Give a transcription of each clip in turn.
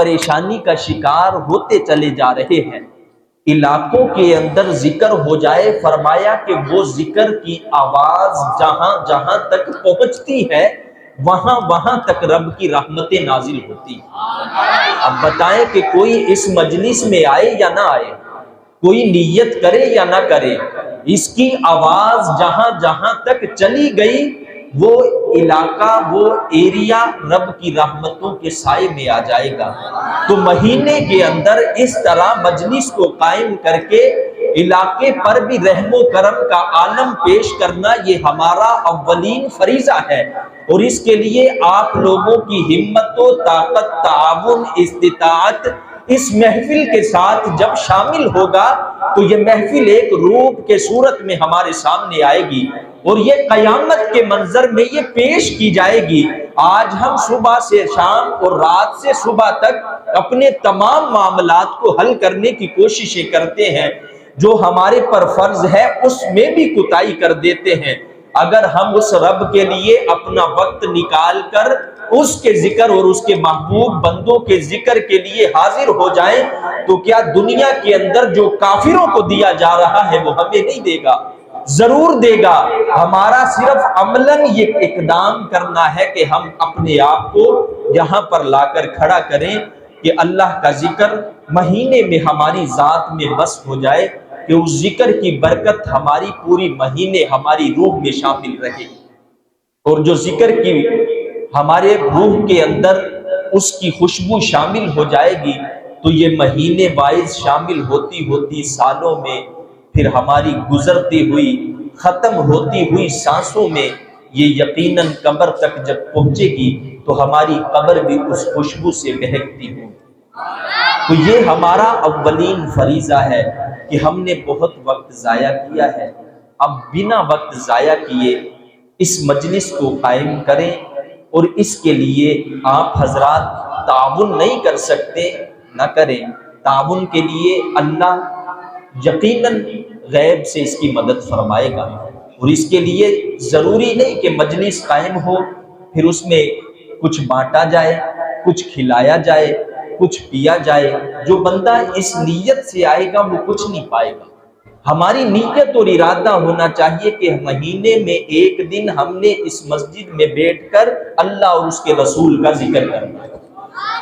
پریشانی کا شکار ہوتے چلے جا رہے ہیں۔ علاقوں کے اندر ذکر ہو جائے، فرمایا کہ وہ ذکر کی آواز جہاں جہاں تک پہنچتی ہے وہاں وہاں تک رب کی رحمتیں نازل ہوتی ہیں۔ اب بتائیں کہ کوئی اس مجلس میں آئے یا نہ آئے، کوئی نیت کرے یا نہ کرے، اس کی آواز جہاں جہاں تک چلی گئی وہ علاقہ، وہ ایریا رب کی رحمتوں کے سائے میں آ جائے گا۔ تو مہینے کے اندر اس طرح مجلس کو قائم کر کے علاقے پر بھی رحم و کرم کا عالم پیش کرنا یہ ہمارا اولین فریضہ ہے، اور اس کے لیے آپ لوگوں کی ہمت و طاقت، تعاون، استطاعت اس محفل کے ساتھ جب شامل ہوگا تو یہ محفل ایک روپ کے صورت میں ہمارے سامنے آئے گی، اور یہ قیامت کے منظر میں یہ پیش کی جائے گی۔ آج ہم صبح سے شام اور رات سے صبح تک اپنے تمام معاملات کو حل کرنے کی کوششیں کرتے ہیں، جو ہمارے پر فرض ہے اس میں بھی کوتاہی کر دیتے ہیں۔ اگر ہم اس رب کے لیے اپنا وقت نکال کر اس کے ذکر اور اس کے محبوب بندوں کے ذکر کے لیے حاضر ہو جائیں تو کیا دنیا کے اندر جو کافروں کو دیا جا رہا ہے وہ ہمیں نہیں دے گا؟ ضرور دے گا۔ ہمارا صرف عملاً یہ اقدام کرنا ہے کہ ہم اپنے آپ کو یہاں پر لا کر کھڑا کریں کہ اللہ کا ذکر مہینے میں ہماری ذات میں بس ہو جائے، کہ اس ذکر کی برکت ہماری پوری مہینے ہماری روح میں شامل رہے، اور جو ذکر کی ہمارے روح کے اندر اس کی خوشبو شامل ہو جائے گی تو یہ مہینے وائز شامل ہوتی ہوتی سالوں میں پھر ہماری گزرتی ہوئی ختم ہوتی ہوئی سانسوں میں یہ یقیناً قبر تک جب پہنچے گی تو ہماری قبر بھی اس خوشبو سے مہکتی ہوگی۔ تو یہ ہمارا اولین فریضہ ہے کہ ہم نے بہت وقت ضائع کیا ہے، اب بنا وقت ضائع کیے اس مجلس کو قائم کریں، اور اس کے لیے آپ حضرات تعاون نہیں کر سکتے نہ کریں۔ تعاون کے لیے اللہ یقیناً غیب سے اس کی مدد فرمائے گا، اور اس کے لیے ضروری نہیں کہ مجلس قائم ہو پھر اس میں کچھ بانٹا جائے، کچھ کھلایا جائے، کچھ پیا جائے۔ جو بندہ اس نیت سے آئے گا وہ کچھ نہیں پائے گا۔ ہماری نیت اور ارادہ ہونا چاہیے کہ مہینے میں ایک دن ہم نے اس مسجد میں بیٹھ کر اللہ اور اس کے رسول کا ذکر کرنا ہے،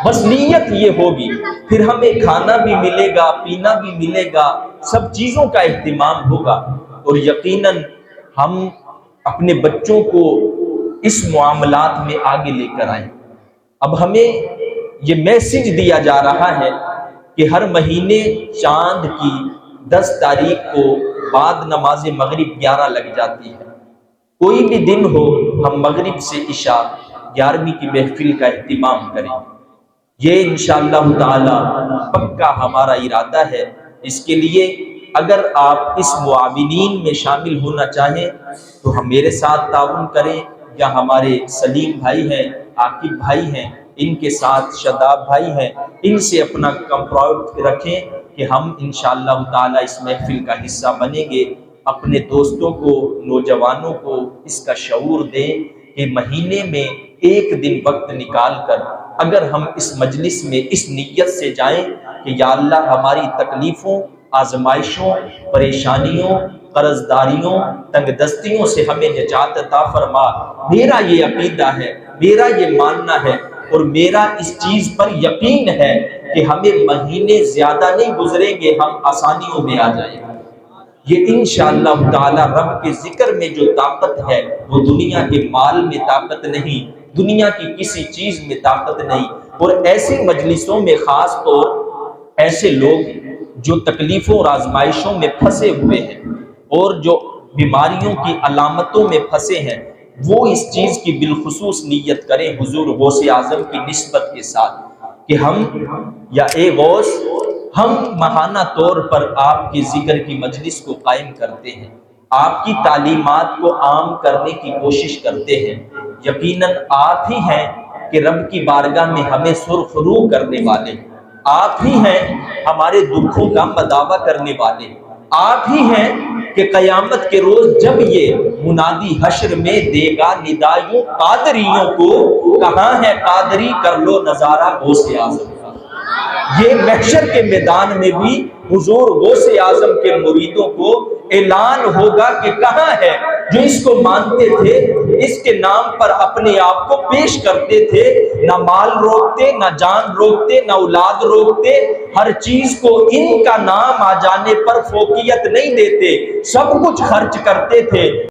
بس نیت یہ ہوگی، پھر ہمیں کھانا بھی ملے گا، پینا بھی ملے گا، سب چیزوں کا اہتمام ہوگا، اور یقیناً ہم اپنے بچوں کو اس معاملات میں آگے لے کر آئیں۔ اب ہمیں یہ میسج دیا جا رہا ہے کہ ہر مہینے چاند کی 10 تاریخ کو بعد نماز مغرب 11 لگ جاتی ہے، کوئی بھی دن ہو ہم مغرب سے عشاء 11ویں کی محفل کا اہتمام کریں۔ یہ انشاءاللہ تعالی پکا ہمارا ارادہ ہے۔ اس کے لیے اگر آپ اس معاونین میں شامل ہونا چاہیں تو ہم میرے ساتھ تعاون کریں، یا ہمارے سلیم بھائی ہیں، عاقب بھائی ہیں، ان کے ساتھ شاداب بھائی ہیں، ان سے اپنا کمپرومائز رکھیں کہ ہم انشاءاللہ تعالی اس محفل کا حصہ بنیں گے۔ اپنے دوستوں کو، نوجوانوں کو اس کا شعور دیں کہ مہینے میں ایک دن وقت نکال کر اگر ہم اس مجلس میں اس نیت سے جائیں کہ یا اللہ ہماری تکلیفوں، آزمائشوں، پریشانیوں، قرض داریوں، تنگ دستیوں سے ہمیں نجات عطا فرما۔ میرا یہ عقیدہ ہے، میرا یہ ماننا ہے، اور میرا اس چیز پر یقین ہے کہ ہمیں مہینے زیادہ نہیں گزریں گے، ہم آسانیوں میں آ جائیں گے۔ یہ انشاءاللہ تعالی رب کے ذکر میں جو طاقت ہے وہ دنیا کے مال میں طاقت نہیں، دنیا کی کسی چیز میں طاقت نہیں۔ اور ایسے مجلسوں میں خاص طور ایسے لوگ جو تکلیفوں اور آزمائشوں میں پھنسے ہوئے ہیں اور جو بیماریوں کی علامتوں میں پھنسے ہیں، وہ اس چیز کی بالخصوص نیت کریں حضور غوث اعظم کی نسبت کے ساتھ کہ ہم یا اے غوث، ہم ماہانہ طور پر آپ کے ذکر کی مجلس کو قائم کرتے ہیں، آپ کی تعلیمات کو عام کرنے کی کوشش کرتے ہیں۔ یقیناً آپ ہی ہیں کہ رب کی بارگاہ میں ہمیں سرخ روح کرنے والے، آپ ہی ہیں ہمارے دکھوں کا مداوع کرنے والے، آپ ہی ہیں کہ قیامت کے روز جب یہ منادی حشر میں دے گا ندایوں قادریوں کو، کہاں ہے قادری کر لو نظارہ غوث اعظم کا۔ یہ محشر کے میدان میں بھی حضور غوث اعظم کے مریدوں کو اعلان ہوگا کہ کہاں ہے جو اس کو مانتے تھے، اس کے نام پر اپنے آپ کو پیش کرتے تھے، نہ مال روکتے، نہ جان روکتے، نہ اولاد روکتے، ہر چیز کو ان کا نام آ جانے پر فوقیت نہیں دیتے، سب کچھ خرچ کرتے تھے۔